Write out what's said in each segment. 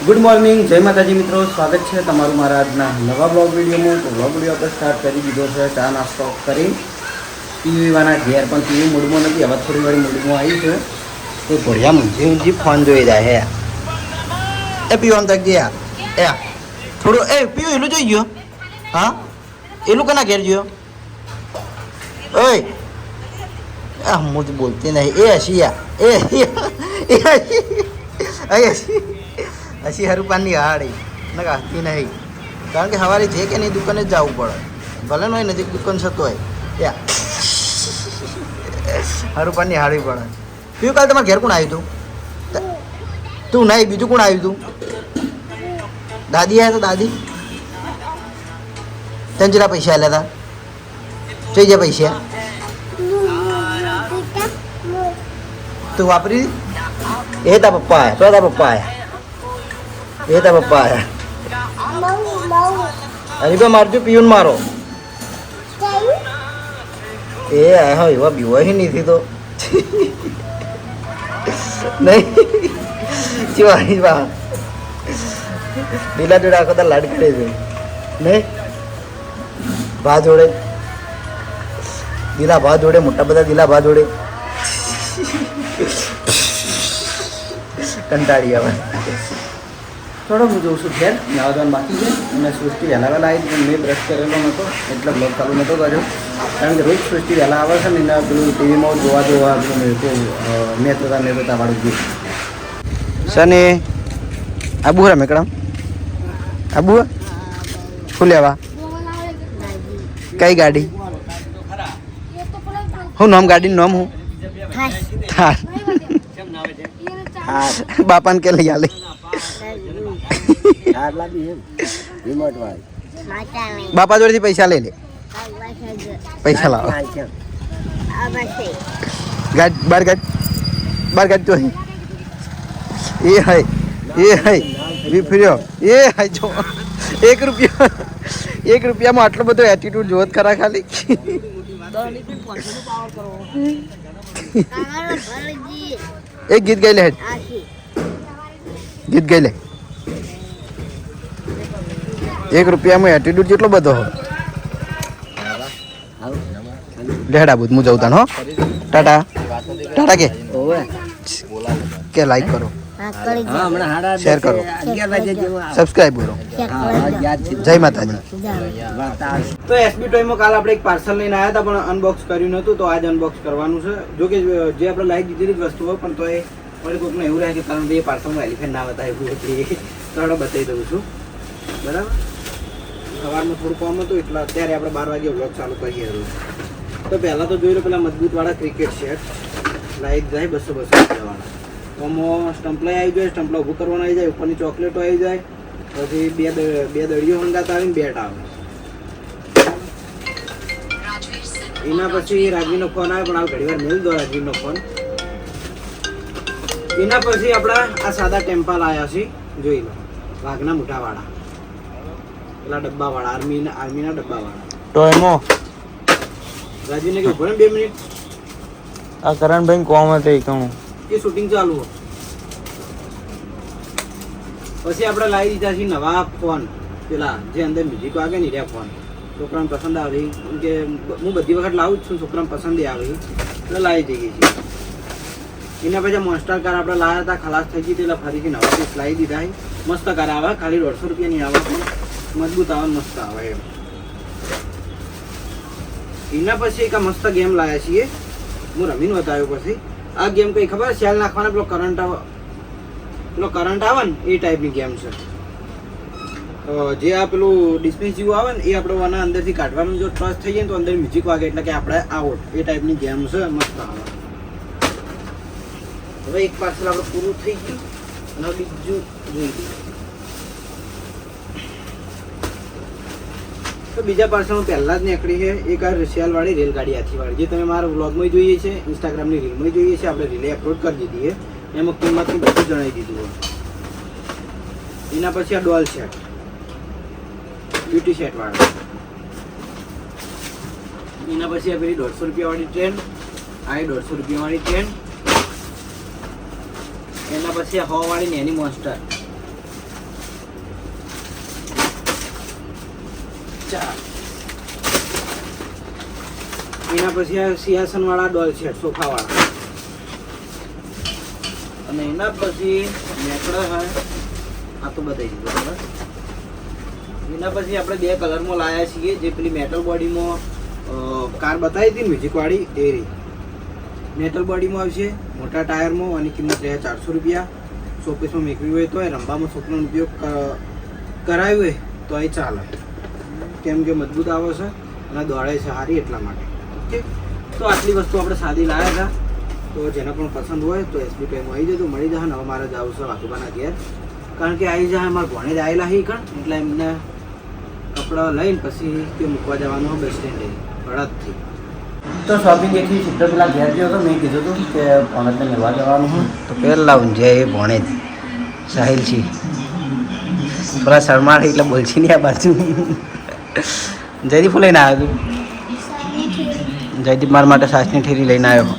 Good morning, જય માતાજી મિત્રો. સ્વાગત છે તમારું મારા આજના નવા બ્લોગ વિડીયોમાં. તો બ્લોગ વિડીયો આપણે સ્ટાર્ટ કરી દીધો છે. ચા નાસ્તો કરી ટીવીવાના ઘેર, પણ ટીવી મૂડમાં નથી. હવે થોડી વાર મૂડમાં આવી છે. તો ભણ્યા મુંજી ઊંજી ફોન જોઈ રહ્યા હે. એ પીવાનું તક ગયા એ થોડું એ પીવું એલું જોઈ ગયો. હા એલું કના ઘેર ગયો. ઓય હું તો બોલતી નહીં. એ હસીયા એ હસી હરુપાનની હાડી ને કાઢતી નહીં, કારણ કે સવારે જે કે નહીં દુકાને જ જવું પડે. ભલે ન હોય નજીક દુકાન થતો હોય ત્યાં હરુપાનની હાડી પડે. પીવું કાલે તમારે ઘેર કોણ આવ્યું તું? તું નહીં, બીજું કોણ આવ્યું તું? દાદી આવ્યા તો દાદી તને જરા પૈસા આલ્યા હતા. જોઈ જાય પૈસા તું વાપરી એ તા પપ્પા આયા. તો તા પપ્પા આયા. એ તા પપ્પા આયા. અરે મારજો પીયુન મારો એ આયા એવા બીવાય નથી તો નહીં ચીવાની બા લીલા જોડે આખો તો લાડ કરે છે નહીં. ભા જોડે દીલા ભા જોડે મોટા બધા દીલા ભા જોડે કંટાળી આવે. થોડો હું જોઉં છું ઘેર નાવા ધોવાનું બાકી છે. અને સૃષ્ટિ વહેલા વહેલા આવી પણ મેં બ્રશ કરેલો નહોતો એટલે બ્લોગ ચાલુ નહોતો કર્યો, કારણ કે રોજ સૃષ્ટિ વહેલા આવે છે ને એના પેલું ટીવીમાં જોવા પેલું નેતા વાળું ગયું સને આબુ રા મેકડમ આબુ શું લેવા? કઈ ગાડી? હું નામ ગાડીનું નામ હું થાર બાપાને કે લઈ આલે બાપા જોડેથી પૈસા લઈ લે. પૈસા લાવો. ગાડ બાર તો એ હાય ફર્યો એ હાય જો 1 રૂપિયામાં આટલો બધો એટીટ્યુડ જોત ખરા ખાલી. એક ગીત ગાઈ લે, ગીત ગાઈ લે. 1 રૂપિયામાં એટીટ્યુડ જેટલો બધો હોય. લેડા બુધ હું જઉં હો. ટાટા કે લાઈક કરો, શેર કરો, સબસ્ક્રાઇબ કરો. જય માતાજી. તો એસબી ટોયમાં કાલ આપણે એક પાર્સલ લઈને આવ્યા હતા, પણ અનબોક્સ કર્યું નહોતું, તો આજ અનબોક્સ કરવાનું છે. જો કે જે આપણે લાઈક દીધેલી જ વસ્તુ હોય, પણ તો એ વળી કોઈકને એવું રહે કે કારણ કે એ પાર્સલમાં એલિફન્ટ ના બતાવે એવું એટલે તો બતાવી દઉં છું. બરાબર, સવારમાં થોડું કામ હતું એટલે અત્યારે આપણે 12 વાગે વ્લોગ ચાલુ કરીએ. તો પહેલાં તો જોઈ લો પેલા મજબૂતવાળા ક્રિકેટ સેટ લાઈક જાય 200 વાળા. આમાં સ્ટમ્પલાઈ આવી જાય, સ્ટમ્પલા ઊભું કરવાનું આવી જાય, ઉપરની ચોકલેટો આવી જાય, પછી બે દળીઓ હંગાતા આવીને બેટ આવે. એના પછી રાજવીનો ફોન આવે, પણ આ ઘણી વાર મેળ દો રાજવીનો ફોન. એના પછી આપણા આ સાદા ટેમ્પલ આવ્યા છે, જોઈ લો વાઘના મોટાવાળા, પેલા ડબ્બાવાળા આર્મીના ડબ્બાવાળા. તો એમાં રાજવીને કે ઉભો 2 મિનિટ. આ કરણભાઈ કોમ હતી કહું કે શૂટિંગ ચાલુ હોય. પછી આપણે લાવી દીધા છે નવા ફોન, પેલા જે અંદર મ્યુઝિક વાગે ને રહ્યા ફોન. છોકરાને પસંદ આવે કે હું બધી વખત લાવું જ છું, છોકરાને પસંદ આવે એટલે લાવી જઈએ છીએ. એના પછી મોન્સ્ટર કાર આપણે લાવ્યા હતા, ખલાસ થઈ ગઈ એટલે ફરીથી નવા પીસ લાવી દીધા. મસ્ત કાર આવે, ખાલી 150 રૂપિયાની આવે, મજબૂત આવે, મસ્ત આવે એમ. એના પછી એક મસ્ત ગેમ લાવ્યા છીએ, હું રમીને બતાવ્યો. પછી આ ગેમ કઈ ખબર, સેલ નાખવાના પેલો કરંટ આવે ને એ ટાઈપની ગેમ છે. જે આ પેલું ડિસ્પેન્સ જેવું આવે ને એ આપણે આના અંદરથી કાઢવાનું, જો ટચ થઈ જાય તો અંદર મ્યુઝિક વાગે એટલે કે આપણે આઉટ. એ ટાઈપની ગેમ છે, મસ્ત આવે. હવે એક પાર્સલ આપણે પૂરું થઈ ગયું અને બીજું જોઈ ગયું. તો બીજા પાર્સલમાં પહેલાં જ નીકળી છે એક આ રશિયાવાળી રેલગાડી હાથીવાળી, જે તમે મારા વ્લોગમાં જોઈએ છે, ઇન્સ્ટાગ્રામની રીલમાં જોઈએ છે. આપણે રીલે અપલોડ કરી દીધી છે, એમાં કિંમતનું બધું જણાવી દીધું હોય. એના પછી આ ડોલ સેટ, બ્યુટી સેટ વાળા. એના પછી આ પેલી 150 રૂપિયાવાળી ટ્રેન, આ 150 રૂપિયાવાળી ટ્રેન. એના પછી 100 વાળી નેની મોન્સ્ટર, ચાર. એના પછી આ સિંહાસન વાળા ડોલ છે, સોફા વાળા. અને એના પછી મેકડા હોય આ તો બતાવી દીધું બરાબર. એના પછી આપણે બે કલરમાં લાવ્યા છીએ, જે પેલી મેટલ બોડીમાં કાર બતાવી હતી ને મ્યુઝિકવાળી એ રહી. મેટલ બોડીમાં આવશે, મોટા ટાયરમાં, અને કિંમત રહે 400 રૂપિયા. શોપીસમાં મેકવી હોય તો રંબામાં શોપનો ઉપયોગ કરાવ્યો હોય તો એ ચાલે, કેમ કે મજબૂત આવે છે અને દોડે છે સારી એટલા માટે. ઓકે, તો આટલી વસ્તુ આપણે સાદી લાવ્યા હતા. તો જેને પણ પસંદ હોય તો એસબી ટાઈમમાં આવી જજો, મળી જાય. હવે મારે જવું છે વાતુબાના ઘેર, કારણ કે આવી જાય અમારા ભણે જ આવેલા હી કણ, એટલે એમને કપડાં લઈને પછી તે મૂકવા જવાનું બસ સ્ટેન્ડે હળદથી. તો શોપિંગ એટલી સીધો પેલા ઘેર ગયો હતો, મેં કીધું હતું કે ભણતને મળવા જવાનું હોય તો પહેલાં ઊંઝે એ ભણે જ સાહિલ છે. થોડા શરમાળ એટલે બોલছি નહીં આ બાજુ. જયદીપ લઈને આવ્યો તું? જયદીપ મારા માટે સાસની ઠેરી લઈને આવ્યો.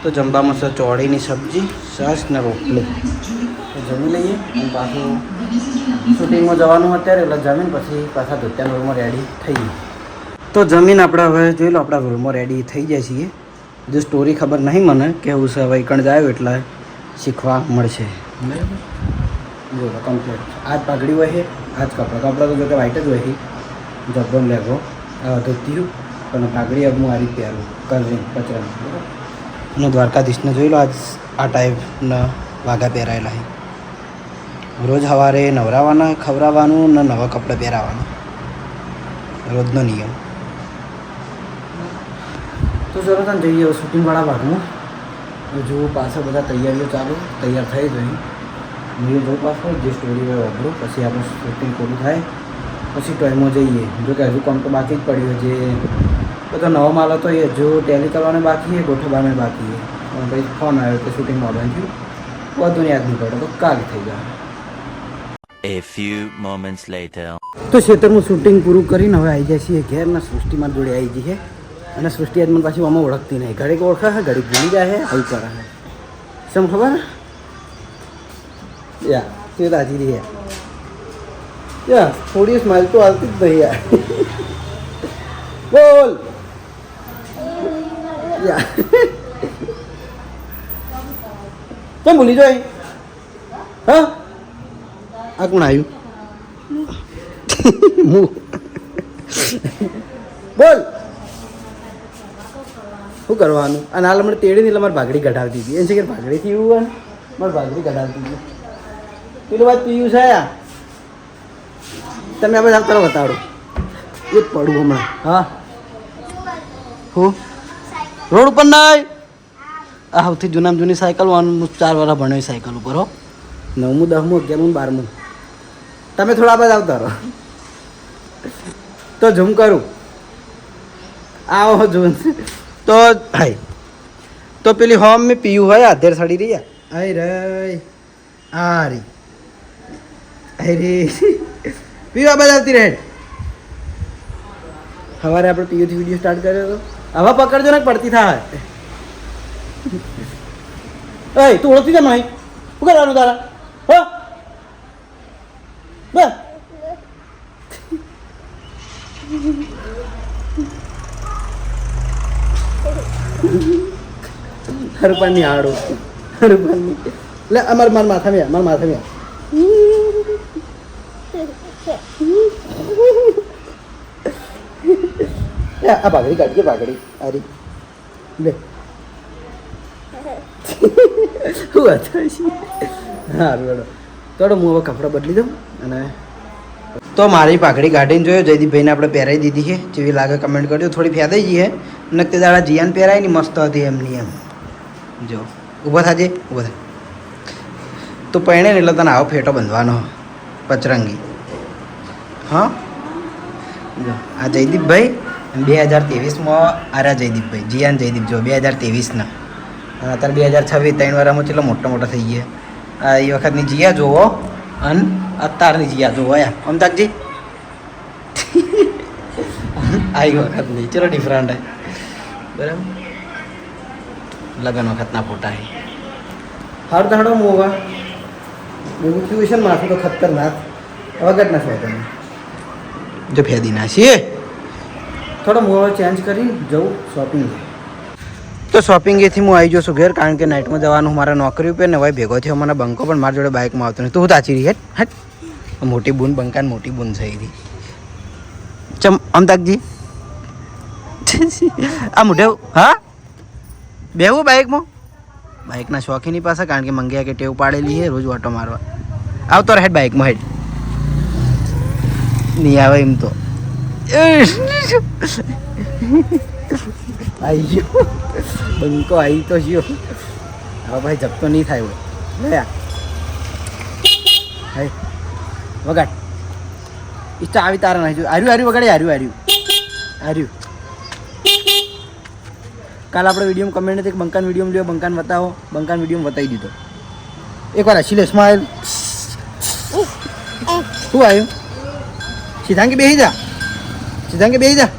તો જમવામાં છે ચોળીની સબ્જી, છાશ ને રોટલી. તો જમી લઈએ અને પાછું શૂટિંગમાં જવાનું અત્યારે, એટલે જમીન પછી પાછા ધોત્યાના રૂમમાં રેડી થઈ ગઈ. તો જમીન આપણે હવે જોઈ લો, આપણા રૂમમાં રેડી થઈ જાય છીએ. જો સ્ટોરી ખબર નહીં મને કે હું છે હવે કણ જાય એટલે શીખવા મળશે. બરાબર, જો કમ્પ્લીટ આ જ પાઘડી હોય છે, આ જ કપડાં તો જો કે વ્હાઈટ જ હોય છે. જબ્બન લેગો ધોત્યું અને પાઘડી હું આ રીતે પહેરું કરીને કચરા. અને દ્વારકાધીશને જોઈ લો, આજ આ ટાઈપના વાઘા પહેરાયેલા છે. રોજ સવારે નવરાવાના, ખવડાવવાનું ને નવા કપડાં પહેરાવાના, રોજનો નિયમ. તો ચલો તને જઈએ શૂટિંગવાળા ભાગમાં. જો પાછળ બધા તૈયારીઓ ચાલુ, તૈયાર થઈ ગઈ. હું જો પાછળ જે સ્ટોરી હોય વાપરું, પછી આપણું શૂટિંગ પૂરું થાય પછી ટાઈમમાં જઈએ. જો કે હજુ કામ તો બાકી જ પડ્યું, જે બધો નવો માલ હતો એ જો ટેલી કરવાનો બાકી છે, ગોઠવવાનો બાકી છે. ભાઈ ફોન આવ્યો કે શૂટિંગમાં ઓર્ડર થયું, બધું યાદ નહીં પડે તો કાલ થઈ જાય. A few moments later. તો ખેતરનું શૂટિંગ પૂરું કરીને હવે આવી જાય છીએ ઘેર. ને સૃષ્ટિ મારી જોડે આવી ગઈ છે, અને સૃષ્ટિ આજ મને પાછી આમાં ઓળખતી નહીં. ઘડીક ઓળખે છે, ઘડીક ભૂલી જાય છે, આવું કરે છે. શું ખબર યા તે રાજી રહી યા, થોડી સ્માઇલ તો આવતી જ નહીં યાર. બોલ યા કેમ ભૂલી જાય? હા, આ કોણ આવ્યું? બોલ શું કરવાનું? અને હાલ મને તેડી એટલે મારે ભાગડી કઢાવતી હતી. એમ છે કે ભાગડીથી એવું મારે ભાગડી કઢાવતી હતી. પેલું વાત પીયું છે યા, તમે આપણે તરફ બતાડો. એ જ પડું હમણાં. હા, હું રોડ ઉપર નહીં. આ સૌથી જૂનામાં જૂની સાયકલ, 4 વર્ષ ભણ્યો સાયકલ ઉપર. હો, 9મું 10મું 11મું 12મું. તમે થોડા બધા આવતા રહો તો ઝૂમ કરું. આવો જોન તો હાય. તો પેલી હોમ મેં પીયું હોય આધેર સડી રહી. આઈ રે આ રી અરે પીવા બધા આવતી રહે. સવારે આપણે પીયુથી વિડીયો સ્ટાર્ટ કર્યો હતો. હવે પકડજો ને પડતી થાય. એ તું ઓળખતી કેમ નહીં? શું કરવાનું તારા? હો બસ હરપાની આડો હરપાની લે અમાર માર માથામાં માર માથામાં આ ભાગડી કાઢજે, ભાગડી આરી લે શું હતું. સારું હેડો થોડો હું હવે કપડાં બદલી દઉં. અને તો મારી પાઘડી કાઢીને જોયો, જયદીપભાઈને આપણે પહેરાવી દીધી છે. જેવી લાગે કમેન્ટ કરજો. થોડી ફેદાઈ ગઈ છે, નક્કી દાડા જીયાને પહેરાય ને મસ્ત હતી એમની એમ. જો ઊભો થાજે, ઊભો થાય. તો પહેણે ને એટલે તને આવો ફેટો બંધવાનો પચરંગી. હા, જો આ જયદીપભાઈ 2023માં આર્યા જયદીપભાઈ, જીયાન જયદીપ જો 2023ના. અને અત્યારે 2026 3 વર્ષમાં કેટલો મોટા થઈ ગયા. આ એ વખતની જીયા જોવો અને અત્યારની જીયા જોવો. યા અમદાજી આ વખત નહીં, ચલો ડિફરન્ટ હે બરાબર. લગ્ન વખતના ફોટા હે. હાર તો હડો મોવા એવું થયું છે ને માથું તો ખતરનાક વગર ના થાય તમે. જો ફેદી નાખીએ થોડો મોડો ચેન્જ કરી જવું શોપિંગ. તો શોપિંગેથી હું આવી જઉં છું ઘેર, કારણ કે નાઇટમાં જવાનું મારા નોકરી ઉપર ને હવે ભેગો થયો મને બંકો પણ મારી જોડે બાઇકમાં આવતો નહીં. તું તાચી રહી હેટ મોટી બૂન બંકાને મોટી બૂન થઈ રહી ચમ અમતાકજી આ મોઢે હા બેવું બાઇકમાં બાઇકના શોખીની પાસે, કારણ કે મંગ્યા કે ટેવ પાડેલી છે રોજ ઓટો મારવા. આવતો હેડ બાઇકમાં હેડ નહીં આવે એમ તો આવી ગયો બંકો આવી તો ગયો. હવે ભાઈ જપતો નહીં થાય હોય ગયા ભાઈ વગાડ ઈચ્છા આવી તારા નહીં આર્યું આર્યું વગાડે આર્યું કાલ આપણે વિડીયો કમેન્ટ હતી બંકાન વિડીયો લ્યો બંકાન બતાવો. બંકાન વિડીયો બતાવી દીધો એકવાર હસી લે સ્માઈલ. શું આવ્યું સીધાંગી બેસી જા સીધાંગી બેસી જા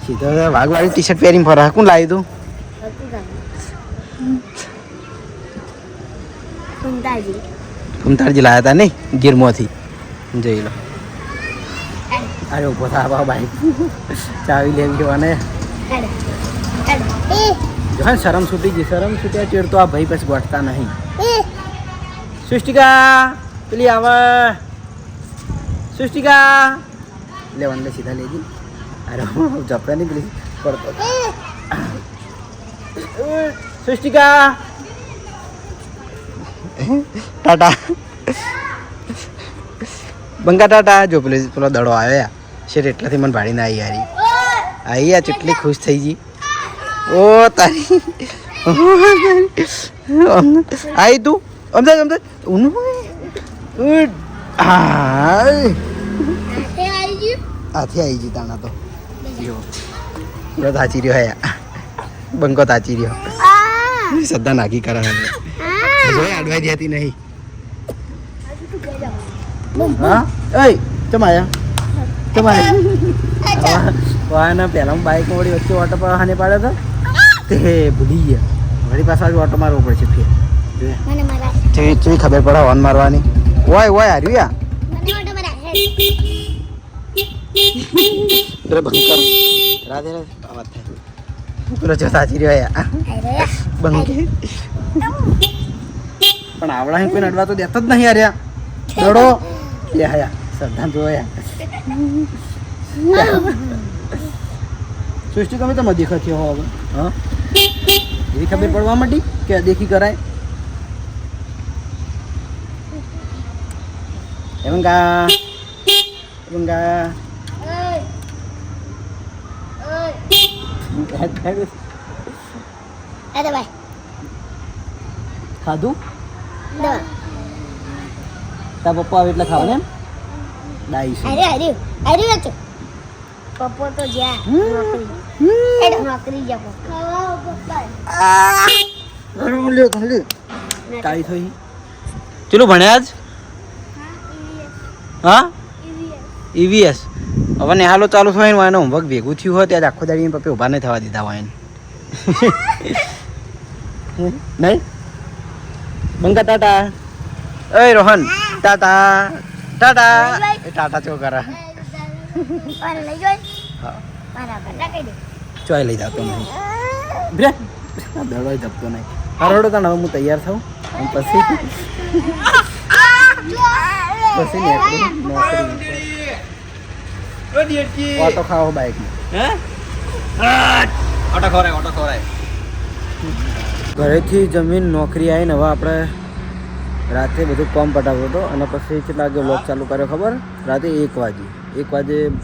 સીધો વાઘવાળી ટી શર્ટ પહેરીને ફરા. કોણ લાવી તું? કુમતારજી લાવ્યા હતા નહીં ગીરમાંથી. જઈ લો અરે ઉભો થા ભાઈ ચાવી લેવી અને શરમ છૂટી ગઈ. શરમ છૂટ્યા ચેડ તો આ ભાઈ પછી ગોઠતા નહીં. સૃષ્ટિકા પેલી આવે સૃષ્ટિકા લેવાને સીધા લેજી. અરે જપતા નહીં પેલી પડતો. સૃષ્ટિકા ટાટા બંકા ટાટા. જો પેલો દડો આવ્યા શેર એટલાથી મને ભાડીને આવી યારી આવી યાર કેટલી ખુશ થઈ ગઈ. ઓ તારી આવી તું અમદાવાદ અમદાવાદ હાથી આવી ગઈ તાણા તો તાચી રહ્યો હયા બંકો તાચી રહ્યો સદ્દા નાખી કરે અડવાઈ જતી નહીં. હા એ ચમાયા પહેલા બાઇક વળી વચ્ચે ઓટો હાને પાડ્યો હતો તે ભૂલી ગયા. વળી પાછા ઓટો મારવો પડશે ફેર ચેવી ખબર પડે હોર્ન મારવાની. ઓય ઓય હાર્યું યા રાધે રાધે વાત થાય પેલો જો સાચી રહ્યો યા બંકે પણ આવડા કોઈ નડવા તો દેતો જ નહીં યાર. દડો લે હયા શ્રદ્ધા જોયા સૃષ્ટિ કમે તો દેખા થયો હવે હા એવી ખબર પડવા માંડી કે દેખી કરાય. એવંગા એવંગા ખાધું તા પપ્પા આવે એટલે ખાવ ને એમ ડાઈસ પપ્પો તો જ્યાં નોકરી જા કાઈ થઈ ચલો ભણ્યા આજ હા ઈવીએસ હવે ને હાલો ચાલુ થાય ને એનો હોમવર્ક ભેગું થયું હોય ત્યારે આખો દાડી પપ્પે ઊભા નહીં થવા દીધા હોય નહીં બંકા ટાટા એ રોહન ટાટા ટાટા એ ટાટા ચો કરા ચોય લઈ જતો નહીં બ્રે દડો જપતો નહીં. હરોડો તને હવે હું તૈયાર થાઉં પછી નોકરી ઓટો ખાવો બાઇકમાં ઓટો ખવરાય ઘરેથી જમીન નોકરી આવીને હવે આપણે રાતે બધું કામ પટાવ્યો હતો અને પછી કેટલા વાગે વ્લોગ ચાલુ કર્યો ખબર? રાતે 1 વાગે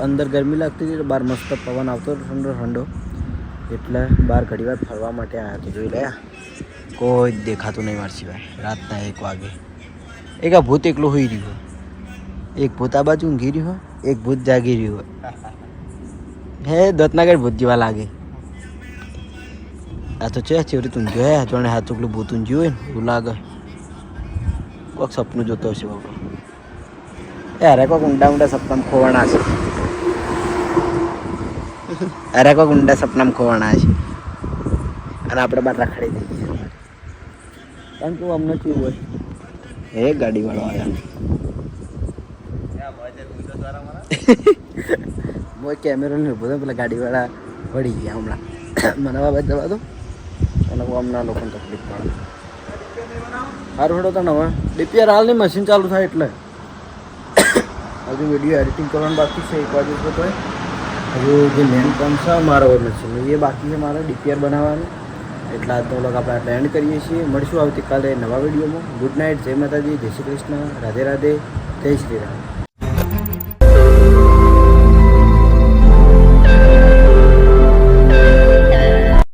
અંદર ગરમી લાગતી હતી, બહાર મસ્ત પવન આવતો ઠંડો ઠંડો, એટલે બહાર ઘડી વાર ફરવા માટે આવ્યા તો જોઈ લે કોઈ દેખાતું નહીં માર સિવાય. રાતના 1 વાગે એક આ ભૂત એકલું હોઈ રહ્યું, એક ભૂત આ બાજુ ઊંઘી રહ્યું, એક ભૂત જાગી રહ્યું. હે દત્તનગર ભૂત જેવા લાગે. આ તો છે ચેવરી ઊંઘ્યો હે જોણે હાથ ચોકલું ભૂત ઊંઘ્યું હોય ને એવું લાગે. કોઈક સપનું જોતો હશે બાબુ. અરે કોઈક ઊંડા ઊંડા સપનામાં ખોવાણા છે. અરે કોઈક ઊંડા સપનામાં ખોવાણા છે અને આપણે બહાર રખડી દઈએ. કારણ કે અમને કેવું હોય એ ગાડીવાળો આવ્યા મોય કેમેરો ને ઉભો પેલા ગાડીવાળા પડી ગયા હમણાં મને બાબત જવા દો અને હમણાં લોકોને તકલીફ પડે સારું હેડો તને હવે ડીપીઆર હાલ નહીં મશીન ચાલુ થાય એટલે હજુ વિડીયો એડિટિંગ કરવાનું બાકી છે એક બાજુ તો હજુ જે મેન કામ છે મારો મશીન એ બાકી છે મારે ડીપીઆર બનાવવાનું એટલે આજનો વ્લોગ આપણે આટલા એન્ડ કરીએ છીએ મળશું આવતીકાલે નવા વિડીયોમાં ગુડ નાઇટ જય માતાજી જય શ્રી કૃષ્ણ રાધે રાધે જય શ્રી રામ